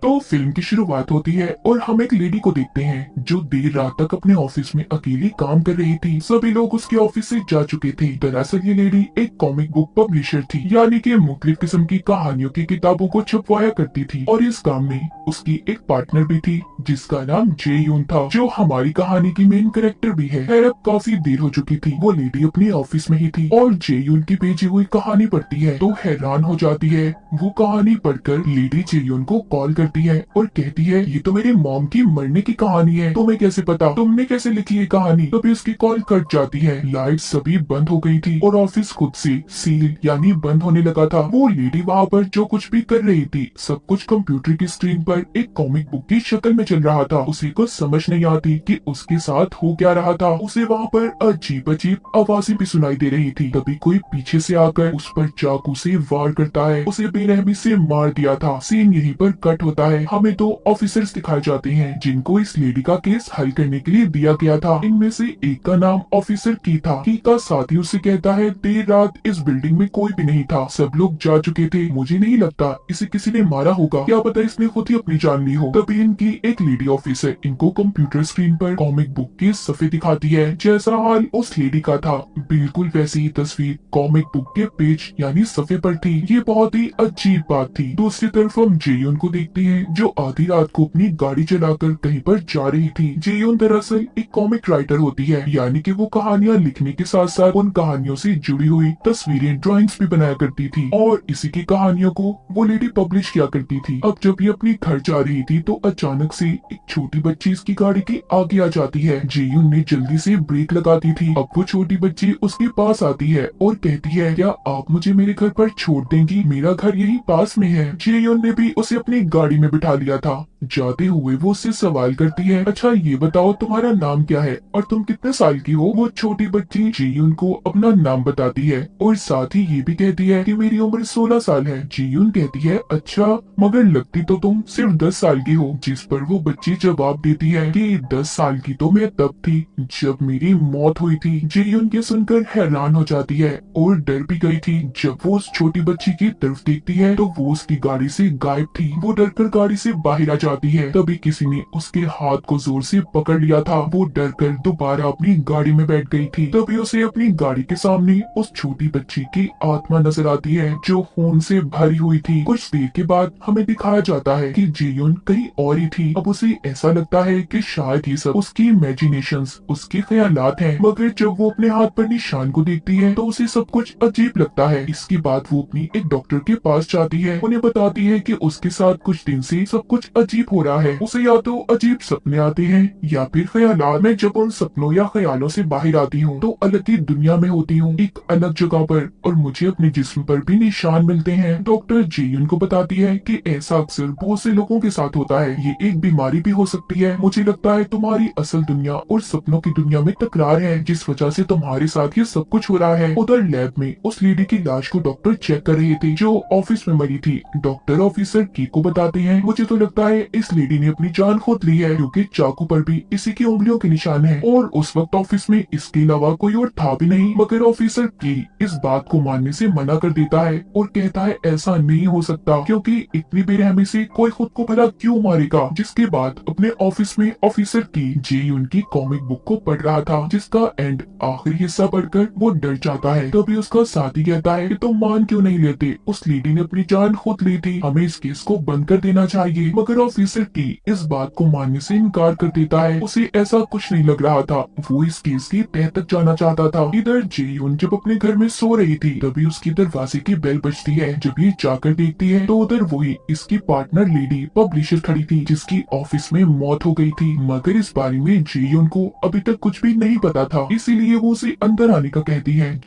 तो फिल्म की शुरुआत होती है और हम एक लेडी को देखते हैं जो देर रात तक अपने ऑफिस में अकेली काम कर रही थी। सभी लोग उसके ऑफिस से जा चुके थे। दरअसल ये लेडी एक कॉमिक बुक पब्लिशर थी, यानी कि मुख्तलिफ किस्म की कहानियों की किताबों को छपवाया करती थी। और इस काम में उसकी एक पार्टनर भी थी जिसका नाम जे यून था, जो हमारी कहानी की मेन कैरेक्टर भी है। खैर अब काफी देर हो चुकी थी। वो लेडी अपने ऑफिस में ही थी और जे यून की भेजी हुई कहानी पढ़ती है तो हैरान हो जाती है। वो कहानी पढ़कर लेडी जे यून को कॉल करती है और कहती है, ये तो मेरी मॉम की मरने की कहानी है, तुम्हें कैसे पता, तुमने कैसे लिखी ये कहानी। तभी उसकी कॉल कट जाती है। लाइट सभी बंद हो गई थी और ऑफिस खुद से सील यानी बंद होने लगा था। वो लेडी वहाँ पर जो कुछ भी कर रही थी सब कुछ कंप्यूटर की स्क्रीन पर एक कॉमिक बुक की शक्ल में चल रहा था। उसे कुछ समझ नहीं आती कि उसके साथ हो क्या रहा था। उसे वहाँ पर अजीब अजीब आवाजें भी सुनाई दे रही थी। तभी कोई पीछे से आकर उस पर चाकू से वार करता है। उसे बेरहमी से मार दिया था। सीन यहीं पर कट होता है। हमें दो ऑफिसर्स दिखाए जाते हैं जिनको इस लेडी का केस हल करने के लिए दिया गया था। इनमें से एक का नाम ऑफिसर की था। की का साथी उससे कहता है, देर रात इस बिल्डिंग में कोई भी नहीं था, सब लोग जा चुके थे, मुझे नहीं लगता इसे किसी ने मारा होगा, क्या पता इसने खुद ही अपनी जान ली हो। तभी इनकी एक लेडी ऑफिसर इनको कंप्यूटर स्क्रीन पर कॉमिक बुक के सफ़े दिखाती है। जैसा हाल उस लेडी का था बिल्कुल वैसी ही तस्वीर कॉमिक बुक के पेज यानी सफ़े पर थी। ये बहुत ही अजीब बात थी। दूसरी तरफ हम जेयून को देखते हैं जो आधी रात को अपनी गाड़ी चलाकर कहीं पर जा रही थी। जेयून दरअसल एक कॉमिक राइटर होती है, यानी कि वो कहानियां लिखने के साथ साथ उन कहानियों से जुड़ी हुई तस्वीरें ड्राइंग्स भी बनाया करती थी और इसी की कहानियों को वो लेडी पब्लिश किया करती थी। अब जब ये अपनी घर जा रही थी तो अचानक से एक छोटी बच्ची इसकी गाड़ी के आगे आ जाती है। जेयून ने जल्दी से ब्रेक लगा दी थी। अब वो छोटी बच्ची उसके पास आती है और कहती है, क्या आप मुझे मेरे घर पर छोड़ देंगी, मेरा घर यही पास में है। जेयून ने भी उसे अपनी गाड़ी में बिठा लिया था। जाते हुए वो उससे सवाल करती है, अच्छा ये बताओ तुम्हारा नाम क्या है और तुम कितने साल की हो। वो छोटी बच्ची जेयून को अपना नाम बताती है और साथ ही ये भी कहती है कि मेरी उम्र 16 साल है। जेयून कहती है, अच्छा मगर लगती तो तुम सिर्फ 10 साल की हो। जिस पर वो बच्ची जवाब देती है कि 10 साल की तो मैं तब थी जब मेरी मौत हुई थी। जेयून के सुनकर हैरान हो जाती है और डर भी गई थी। जब वो उस छोटी बच्ची की तरफ देखती है तो वो उसकी गाड़ी से गायब थी। वो डरकर गाड़ी से बाहर आ जाती है। तभी किसी ने उसके हाथ को जोर से पकड़ लिया था। वो डरकर दोबारा अपनी गाड़ी में बैठ गई थी। तभी उसे अपनी गाड़ी के सामने उस छोटी बच्ची की आत्मा नजर आती है जो खून से भरी हुई थी। कुछ देर के बाद हमें दिखाया जाता है कि जेयून कहीं और ही थी। अब उसे ऐसा लगता है कि शायद ये सब उसकी इमेजिनेशंस, उसके ख्यालात हैं। मगर जब वो अपने हाथ पर निशान को देखती है तो उसे सब कुछ अजीब लगता है। इसके बाद वो अपनी एक डॉक्टर के पास जाती है। उन्हें बताती है कि उसके साथ कुछ दिन से सब कुछ अजीब हो रहा है। उसे या तो अजीब सपने आते हैं या फिर ख्यालात। मैं जब उन सपनों या ख्यालों से बाहर आती हूँ तो अलग ही दुनिया में होती हूँ, एक अलग जगह पर, और मुझे अपने जिस्म पर भी निशान मिलते हैं। डॉक्टर जेयून को बताती है कि ऐसा अक्सर बहुत से लोगों के साथ होता है, ये एक बीमारी भी हो सकती है। मुझे लगता है तुम्हारी असल दुनिया और सपनों की दुनिया में तकरार है जिस वजह से तुम्हारे साथ ये सब कुछ हो रहा है। उधर लैब में उस लेडी की लाश को डॉक्टर चेक कर रहे थे जो ऑफिस में मरी थी। डॉक्टर ऑफिसर की को बताते हैं, मुझे तो लगता है इस लेडी ने अपनी जान खुद ली है क्योंकि चाकू पर भी इसी की उंगलियों के निशान है और उस वक्त ऑफिस में इसके अलावा कोई और था भी नहीं। मगर ऑफिसर की इस बात को मानने से मना कर देता है और कहता है ऐसा नहीं हो सकता क्योंकि इतनी बेरहमी से कोई खुद को भला क्यों मारेगा। जिसके बाद अपने ऑफिस में ऑफिसर की जेयून की कॉमिक बुक को पढ़ रहा था जिसका एंड आखिरी हिस्सा पढ़कर वो डर जाता है। तभी उसका साथी कहता है कि तुम मान क्यों नहीं लेते, उस लेडी ने अपनी जान खुद ली थी, हमें इस केस को बंद कर देना चाहिए। मगर ऑफिसर की इस बात को मानने से इनकार कर देता है। उसे ऐसा कुछ नहीं लग रहा था, वो इस केस की तह तक जाना चाहता था। इधर जेयून जब अपने घर में सो रही थी तभी उसकी दरवाजे की बेल बजती है। जब ये जाकर देखती है तो उधर वही इसकी पार्टनर लेडी पब्लिशर खड़ी थी जिसकी ऑफिस में मौत हो गई थी। मगर इस बारे में जेयून को अभी तक कुछ भी नहीं पता था, इसीलिए वो उसे अंदर आने का कहती है।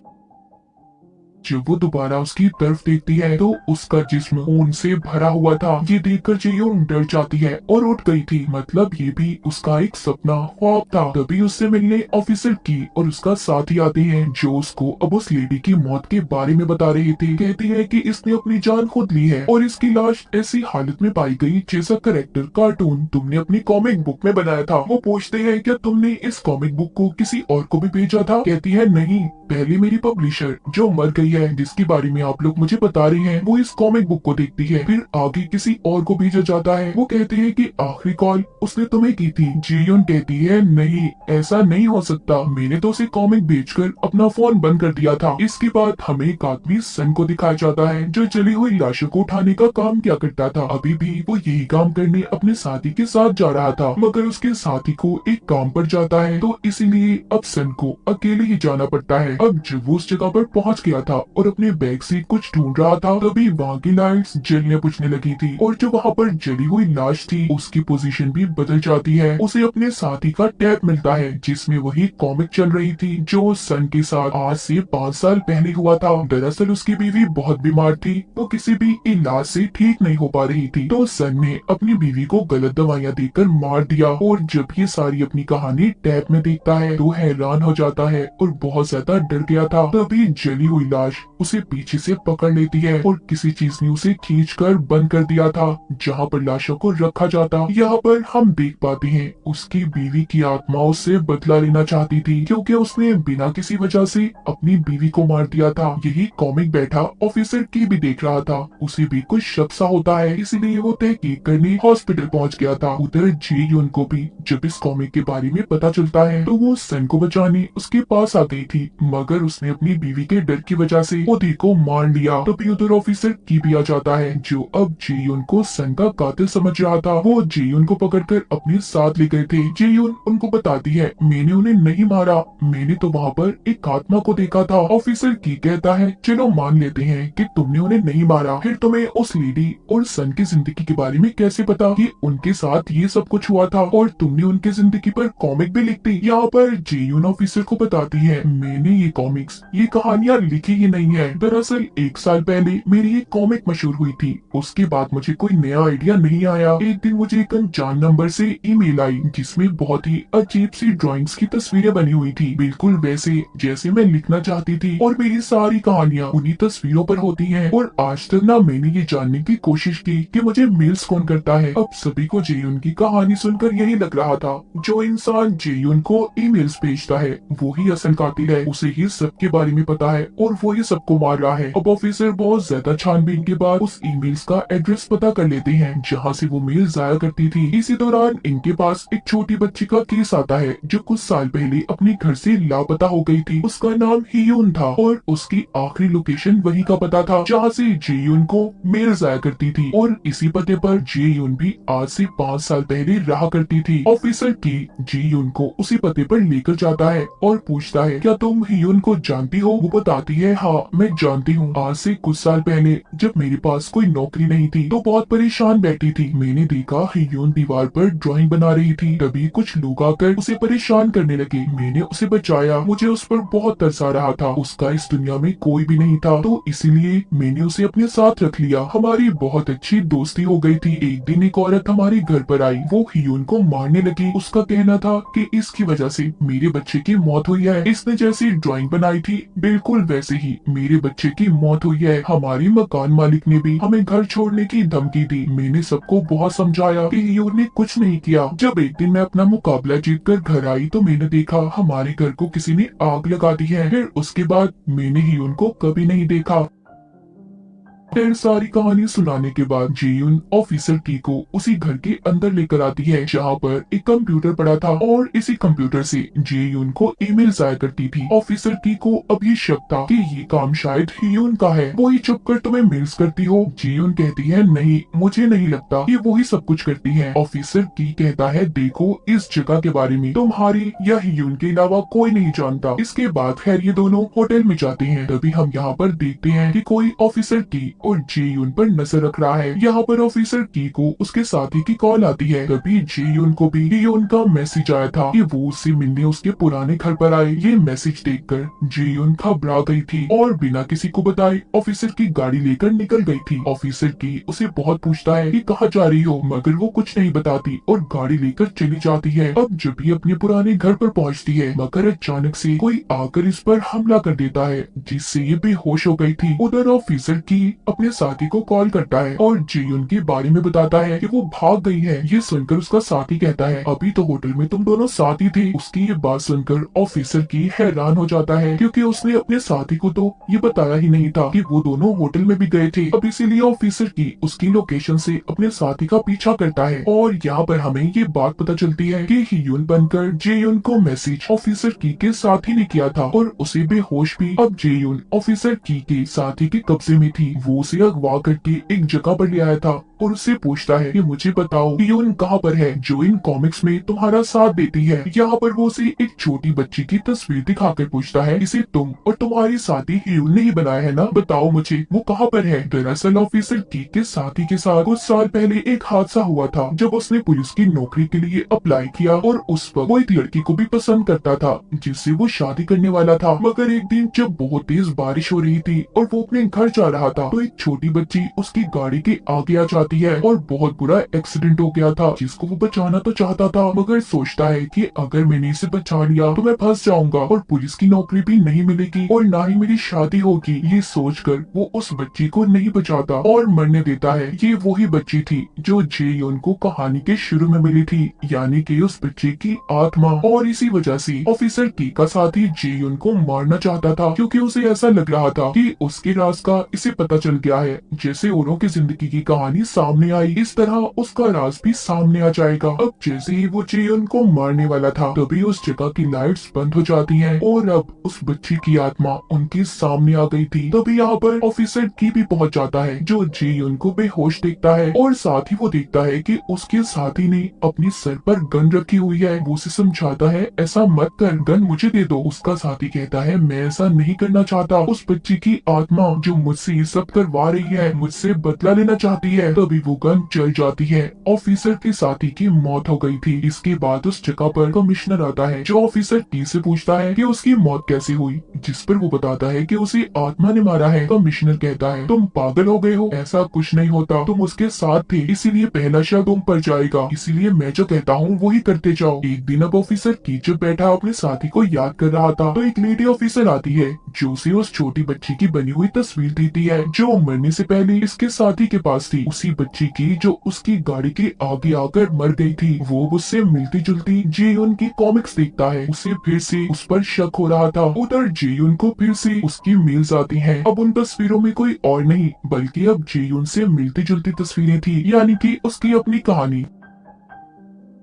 जब वो दोबारा उसकी तरफ देखती है तो उसका जिस्म खून से भरा हुआ था। ये देखकर जेयून डर जाती है और उठ गई थी, मतलब ये भी उसका एक सपना ख्वाब था। तभी उससे मिलने ऑफिसर की और उसका साथी आते हैं जो उसको अब उस लेडी की मौत के बारे में बता रहे थे। कहती है कि इसने अपनी जान खुद ली है और इसकी लाश ऐसी हालत में पाई गई जैसा करेक्टर कार्टून तुमने अपनी कॉमिक बुक में बनाया था। वो पूछते हैं क्या तुमने इस कॉमिक बुक को किसी और को भी भेजा था। कहती है नहीं, पहले मेरी पब्लिशर जो मर गई है जिसके बारे में आप लोग मुझे बता रहे हैं वो इस कॉमिक बुक को देखती है। फिर आगे किसी और को भेजा जाता है। वो कहते हैं कि आखिरी कॉल उसने तुम्हें की थी। जीयुन कहती है नहीं, ऐसा नहीं हो सकता, मैंने तो उसे कॉमिक बेचकर अपना फोन बंद कर दिया था। इसके बाद हमें एक आदमी सन को दिखाया जाता है जो जली हुई लाशों को उठाने का काम किया करता था। अभी भी वो यही काम करने अपने साथी के साथ जा रहा था, मगर उसके साथी को एक काम पड़ जाता है, तो इसीलिए अब सन को अकेले ही जाना पड़ता है। अब जब वो उस जगह पर पहुंच गया था और अपने बैग से कुछ ढूंढ रहा था, तभी वहाँ की लाइट्स जलने बुझने लगी थी और जो वहाँ पर जली हुई लाश थी उसकी पोजीशन भी बदल जाती है। उसे अपने साथी का टैब मिलता है जिसमें वही कॉमिक चल रही थी जो सन के साथ आज से 5 साल पहले हुआ था। दरअसल उसकी बीवी बहुत बीमार थी, वो किसी भी इलाज से ठीक नहीं हो पा रही थी, तो सन ने अपनी बीवी को गलत दवाइयाँ देकर मार दिया। और जब ये सारी अपनी कहानी टैब में देखता है तो हैरान हो जाता है और बहुत ज्यादा डर गया था। तभी जली हुई लाश उसे पीछे से पकड़ लेती है और किसी चीज ने उसे खींचकर बंद कर दिया था जहाँ पर लाशों को रखा जाता। यहाँ पर हम देख पाते हैं उसकी बीवी की आत्मा उससे बदला लेना चाहती थी क्योंकि उसने बिना किसी वजह से अपनी बीवी को मार दिया था। यही कॉमिक बैठा ऑफिसर की भी देख रहा था, उसे भी कुछ शक सा होता है, इसीलिए वो तहकीक करने हॉस्पिटल पहुंच गया था। उधर जी-यून को भी जब इस कॉमिक के बारे में पता चलता है तो वो सन को बचाने उसके पास आ गई थी, मगर उसने अपनी बीवी के डर की वजह से खुद को मार लिया। तभी उधर ऑफिसर की भी आ जाता है जो अब जी-यून को सन का कातिल समझ रहा था। वो जी-यून को पकड़कर अपने साथ ले गए थे। जी-यून उनको बताती है मैंने उन्हें नहीं मारा, मैंने तो वहाँ पर एक आत्मा को देखा था। ऑफिसर की कहता है चलो मान लेते हैं कि तुमने उन्हें नहीं मारा, फिर तुम्हें उस लेडी और सन की जिंदगी के बारे में कैसे पता कि उनके साथ ये सब कुछ हुआ था और तुमने उनकी जिंदगी पर कॉमिक भी लिख दी। यहाँ पर जी-यून ऑफिसर को बताती है मैंने ये कॉमिक्स, ये कहानियां लिखी ही नहीं है। दरअसल 1 साल पहले मेरी एक कॉमिक मशहूर हुई थी, उसके बाद मुझे कोई नया आइडिया नहीं आया। एक दिन मुझे एक अनजान नंबर से ईमेल आई जिसमें बहुत ही अजीब सी ड्राइंग्स की तस्वीरें बनी हुई थी, बिल्कुल वैसे जैसे मैं लिखना चाहती थी, और मेरी सारी कहानियां उन्हीं तस्वीरों पर होती हैं। और आज तक ना मैंने ये जानने की कोशिश की कि मुझे मेल्स कौन करता है। अब सभी को जी-यून की कहानी सुनकर यही लग रहा था जो इंसान जी-यून को ईमेल्स भेजता है वो ही असल कातिल है, उसे ही सबके बारे में पता है और वो ही सबको मार रहा है। अब ऑफिसर बहुत ज्यादा छानबीन के बाद उस ईमेल्स का एड्रेस पता कर लेते हैं जहाँ से वो मेल जाया करती थी। इसी दौरान इनके पास एक छोटी बच्ची का केस आता है जो कुछ साल पहले अपने घर से लापता हो गई थी। उसका नाम हियून था और उसकी आखिरी लोकेशन वही का पता था जहाँ से जी-यून को मेल जाया करती थी, और इसी पते पर जी-यून भी आज से 5 साल पहले रहा करती थी। ऑफिसर की जी-यून को उसी पते पर लेकर जाता है और पूछता है क्या तुम हियून को जानती हो। वो बताती है हाँ मैं जानती हूँ, आज से कुछ साल पहले जब मेरे पास कोई नौकरी नहीं थी तो बहुत परेशान बैठी थी, मैंने देखा हियून दीवार पर ड्राइंग बना रही थी, तभी कुछ लोग आकर उसे परेशान करने लगे, मैंने उसे बचाया, मुझे उस पर बहुत तरस आ रहा था, उसका इस दुनिया में कोई भी नहीं था तो इसीलिए मैंने उसे अपने साथ रख लिया। हमारी बहुत अच्छी दोस्ती हो गई थी। एक दिन एक औरत हमारे घर पर आई, वो हियून को मारने लगी। उसका कहना था कि इसकी वजह से मेरे बच्चे की मौत हुई है, इसने जैसी ड्राइंग बनाई थी बिल्कुल वैसे ही मेरे बच्चे की मौत हुई है। हमारी मकान मालिक ने भी हमें घर छोड़ने की धमकी दी। मैंने सबको बहुत समझाया कि हियून ने कुछ नहीं किया। जब एक दिन मैं अपना मुकाबला जीतकर घर आई तो मैंने देखा हमारे घर को किसी ने आग लगा दी है। फिर उसके बाद मैंने हियून को कभी नहीं देखा। ढेर सारी कहानी सुनाने के बाद जी-यून ऑफिसर की को उसी घर के अंदर लेकर आती है जहाँ पर एक कंप्यूटर पड़ा था और इसी कंप्यूटर से जी-यून को ईमेल आया करती थी। ऑफिसर की को अब ये शक था कि ये काम शायद हियून का है, वो ही छुप कर तुम्हें मेल्स करती हो। जी-यून कहती है नहीं, मुझे नहीं लगता, ये वो ही सब कुछ करती है। ऑफिसर की कहता है देखो इस जगह के बारे में तुम्हारी या हियून के अलावा कोई नहीं जानता। इसके बाद खैर ये दोनों होटल में जाते हैं। तभी हम यहाँ पर देखते हैं कि कोई ऑफिसर की और जी-यून पर नजर रख रहा है। यहाँ पर ऑफिसर की को उसके साथी की कॉल आती है। तभी जी-यून को भी हियून का मैसेज आया था कि वो उससे मिलने उसके पुराने घर पर आए। ये मैसेज देखकर जी-यून घबरा गई थी और बिना किसी को बताए ऑफिसर की गाड़ी लेकर निकल गई थी। ऑफिसर की उसे बहुत पूछता है कि कहाँ जा रही हो, मगर वो कुछ नहीं बताती और गाड़ी लेकर चली जाती है। अब जब भी अपने पुराने घर पर पहुँचती है मगर अचानक से कोई आकर इस पर हमला कर देता है जिससे ये बेहोश हो गई थी। उधर ऑफिसर की अपने साथी को कॉल करता है और जेयुन के बारे में बताता है कि वो भाग गई है। ये सुनकर उसका साथी कहता है अभी तो होटल में तुम दोनों साथ ही थे। उसकी ये बात सुनकर ऑफिसर की हैरान हो जाता है क्योंकि उसने अपने साथी को तो ये बताया ही नहीं था कि वो दोनों होटल में भी गए थे। अब इसीलिए ऑफिसर की उसकी लोकेशन से अपने साथी का पीछा करता है और यहाँ पर हमें ये बात पता चलती है कि हियुन बनकर जेयुन को मैसेज ऑफिसर की के साथी ने किया था और उसे बेहोश भी। अब जेयुन ऑफिसर की के साथी के कब्जे में थी। वो उसे अगवा करके एक जगह पर ले आया था और उससे पूछता है कि मुझे बताओ हियुन कहाँ पर है जो इन कॉमिक्स में तुम्हारा साथ देती है। यहाँ पर वो उसे एक छोटी बच्ची की तस्वीर दिखाकर पूछता है इसे तुम और तुम्हारी साथी हियुन ने ही बनाया है ना, बताओ मुझे वो कहाँ पर है। दरअसल ऑफिसर की के साथी के साथ कुछ साल पहले एक हादसा हुआ था जब उसने पुलिस की नौकरी के लिए अप्लाई किया और उस वक्त वो एक लड़की को भी पसंद करता था जिससे वो शादी करने वाला था। मगर एक दिन जब बहुत तेज बारिश हो रही थी और वो अपने घर जा रहा था तो एक छोटी बच्ची उसकी गाड़ी के आगे आ जाती है और बहुत बुरा एक्सीडेंट हो गया था जिसको वो बचाना तो चाहता था मगर सोचता है कि अगर मैंने इसे बचा लिया तो मैं फंस जाऊंगा और पुलिस की नौकरी भी नहीं मिलेगी और ना ही मेरी शादी होगी। ये सोचकर वो उस बच्ची को नहीं बचाता और मरने देता है। ये वही बच्ची थी जो जेयुन को कहानी के शुरू में मिली थी, यानी कि उस बच्चे की आत्मा। और इसी वजह से ऑफिसर की का साथी जेयुन को मारना चाहता था क्योंकि उसे ऐसा लग रहा था कि उसके राज का इसे पता चल गया है। जैसे औरों की जिंदगी की कहानी सामने आई इस तरह उसका राज भी सामने आ जाएगा। अब जैसे ही वो जेयुन को मारने वाला था तभी उस जगह की लाइट्स बंद हो जाती हैं और अब उस बच्ची की आत्मा उनके सामने आ गई थी। तभी यहाँ पर ऑफिसर की भी पहुंच जाता है जो जेयुन को बेहोश देखता है और साथ ही वो देखता है कि उसके साथी ने अपने सर पर गन रखी हुई है। वो उसे समझाता है ऐसा मत कर, गन मुझे दे दो। उसका साथी कहता है मैं ऐसा नहीं करना चाहता। उस बच्ची की आत्मा जो मुझसे ये सब करवा रही है मुझसे बदला लेना चाहती है। तभी वो गन चल जाती है। ऑफिसर के साथी की मौत हो गई थी। इसके बाद उस जगह पर कमिश्नर आता है जो ऑफिसर की से पूछता है कि उसकी मौत कैसे हुई, जिस पर वो बताता है कि उसे आत्मा ने मारा है। कमिश्नर कहता है तुम पागल हो गए हो, ऐसा कुछ नहीं होता, तुम उसके साथ थे इसीलिए पहला शक तुम पर जाएगा, इसीलिए मैं जो कहता हूँ वही करते जाओ। एक दिन अब ऑफिसर की जब बैठा अपने साथी को याद कर रहा था तो एक लेडी ऑफिसर आती है जो उसे उस छोटी बच्ची की बनी हुई तस्वीर देती है जो मरने से पहले इसके साथी के पास थी। उसी बच्ची की जो उसकी गाड़ी के आगे आकर मर गई थी। वो उससे मिलती जुलती जेयुन की कॉमिक्स देखता है। उसे फिर से उस पर शक हो रहा था। उधर जेयुन को फिर से उसकी मेल्स आती हैं। अब उन तस्वीरों में कोई और नहीं बल्कि अब जेयुन से मिलती जुलती तस्वीरें थी, यानी कि उसकी अपनी कहानी।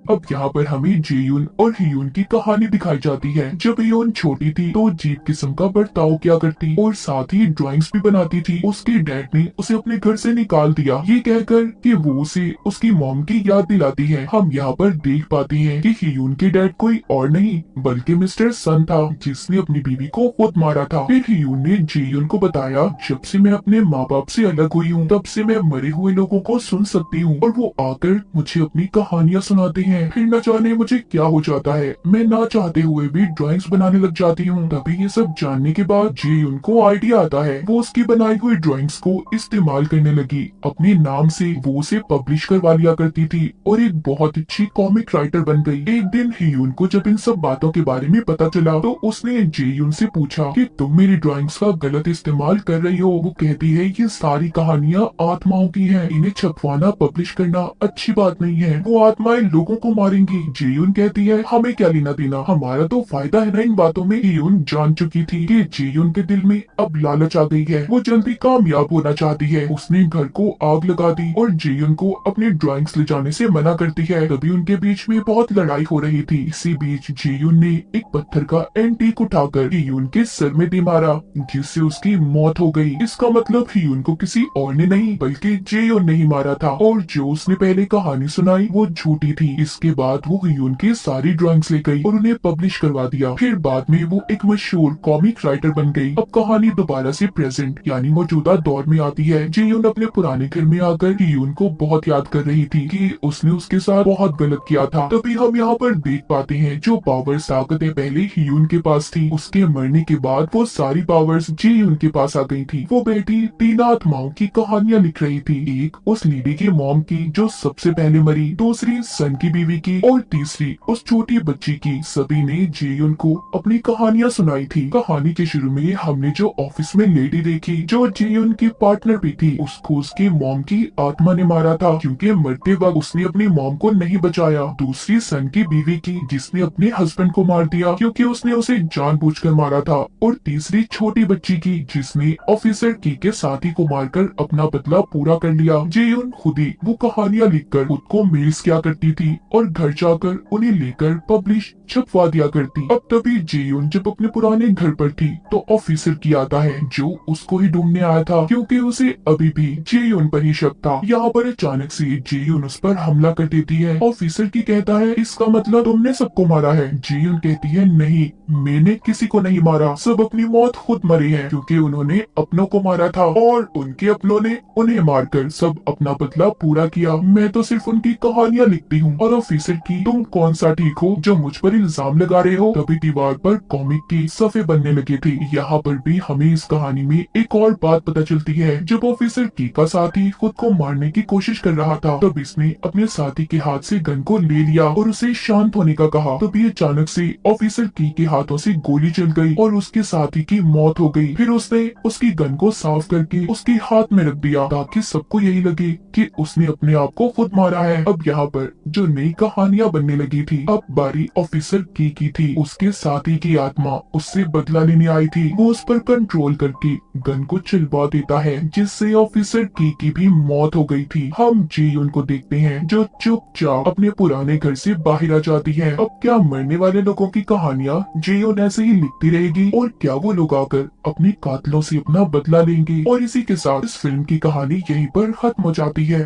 अब यहाँ पर हमें जेयुन और हियुन की कहानी दिखाई जाती है। जब हियुन छोटी थी तो अजीब किस्म का बर्ताव किया करती और साथ ही ड्राइंग्स भी बनाती थी। उसके डैड ने उसे अपने घर से निकाल दिया ये कहकर कि वो उसे उसकी मॉम की याद दिलाती है। हम यहाँ पर देख पाते हैं कि हियुन के डैड कोई और नहीं बल्कि मिस्टर सन था जिसने अपनी बीवी को खुद मारा था। फिर हियुन ने जेयुन को बताया जब से मैं अपने माँ बाप से अलग हुई हूँ तब से मैं मरे हुए लोगों को सुन सकती हूँ और वो आकर मुझे अपनी कहानियाँ सुनाते हैं। फिर न जाने मुझे क्या हो जाता है, मैं ना चाहते हुए भी ड्राइंग्स बनाने लग जाती हूँ। तभी ये सब जानने के बाद जेयुन को आइडिया आता है। वो उसकी बनाई हुई ड्राइंग्स को इस्तेमाल करने लगी। अपने नाम से वो उसे पब्लिश करवा लिया करती थी और एक बहुत अच्छी कॉमिक राइटर बन गई। एक दिन हियुन को जब इन सब बातों के बारे में पता चला तो उसने जेयुन से पूछा कि तुम मेरी ड्राइंग्स का गलत इस्तेमाल कर रही हो। वो कहती है ये सारी कहानियाँ आत्माओं की हैं, इन्हें छपवाना पब्लिश करना अच्छी बात नहीं है, वो आत्माएं लोगों को मारेंगी। जेयुन कहती है हमें क्या लेना देना, हमारा तो फायदा है ना इन बातों में। हियुन जान चुकी थी कि जेयुन के दिल में अब लालच आ गई है, वो जल्दी कामयाब होना चाहती है। उसने घर को आग लगा दी और जेयुन को अपने ड्राइंग्स ले जाने से मना करती है। तभी उनके बीच में बहुत लड़ाई हो रही थी। इसी बीच जेयुन ने एक पत्थर का एंटीक उठाकर हियुन के सर में दे मारा जिससे उसकी मौत हो गई। इसका मतलब हियुन को किसी और ने नहीं बल्कि जेयुन ने ही मारा था और जो उसने पहले कहानी सुनाई वो झूठी थी। इसके बाद वो हियुन की सारी ड्राइंग्स ले गई और उन्हें पब्लिश करवा दिया। फिर बाद में वो एक मशहूर कॉमिक राइटर बन गई। अब कहानी दोबारा से प्रेजेंट यानी मौजूदा दौर में आती है। जेयुन अपने पुराने घर में आकर हियुन को बहुत याद कर रही थी कि उसने उसके साथ बहुत गलत किया था। तभी हम यहाँ पर देख पाते हैं जो पावर्स ताकतें पहले हियुन के पास थी उसके मरने के बाद वो सारी पावर्स जेयुन के पास आ गई थी। वो बेटी 3 आत्माओं की कहानियां लिख रही थी। एक उस लेडी की मॉम की जो सबसे पहले मरी, दूसरी सन की बीवी की और तीसरी उस छोटी बच्ची की। सभी ने जेयुन को अपनी कहानियां सुनाई थी। कहानी के शुरू में हमने जो ऑफिस में लेडी देखी जो जेयुन की पार्टनर भी थी, उसको उसकी मॉम की आत्मा ने मारा था क्योंकि मरते वक्त उसने अपनी मॉम को नहीं बचाया। दूसरी सन की बीवी की जिसने अपने हस्बैंड को मार दिया क्योंकि उसने उसे जानबूझकर मारा था। और तीसरी छोटी बच्ची की जिसने ऑफिसर की के साथी को मारकर अपना बदला पूरा कर लिया। जेयुन खुद ही वो कहानियां लिखकर खुद को मेल्स किया करती थी और घर जाकर उन्हें लेकर पब्लिश छपवा दिया करती। अब तभी जेयुन जब अपने पुराने घर पर थी तो ऑफिसर की आता है जो उसको ही ढूंढने आया था क्योंकि उसे अभी भी जेयुन पर ही शक था। यहाँ पर अचानक से जेयुन उस पर हमला कर देती है। ऑफिसर की कहता है इसका मतलब तुमने सबको मारा है। जेयुन कहती है नहीं, मैंने किसी को नहीं मारा, सब अपनी मौत खुद मरे हैं क्योंकि उन्होंने अपनों को मारा था और उनके अपनों ने उन्हें मारकर सब अपना बदला पूरा किया। मैं तो सिर्फ उनकी कहानियां लिखती हूँ। और ऑफिसर की तुम कौन सा ठीक हो जो मुझ पर इल्जाम लगा रहे हो। तभी दीवार पर कॉमिक की सफ़े बनने लगे थे। यहाँ पर भी हमें इस कहानी में एक और बात पता चलती है। जब ऑफिसर की का साथी खुद को मारने की कोशिश कर रहा था तब इसने अपने साथी के हाथ से गन को ले लिया और उसे शांत होने का कहा। तभी अचानक से ऑफिसर की के हाथों से गोली चल गई और उसके साथी की मौत हो गई। फिर उसने उसकी गन को साफ करके उसके हाथ में रख दिया ताकि सबको यही लगे कि उसने अपने आप को खुद मारा है। अब यहाँ पर जो नई कहानियां बनने लगी थी, अब बारी ऑफिसर की थी। उसके साथी की आत्मा उससे बदला लेने आई थी। वो उस पर कंट्रोल करके गन को चलवा देता है जिससे ऑफिसर की भी मौत हो गई थी। हम जेयुन को देखते हैं जो चुपचाप अपने पुराने घर से बाहर आ जाती है। अब क्या मरने वाले लोगों की कहानियां जेयुन ऐसे ही लिखती रहेगी और क्या वो लोग आकर अपने कातलों से अपना बदला लेंगे। और इसी के साथ इस फिल्म की कहानी यहीं पर खत्म हो जाती है।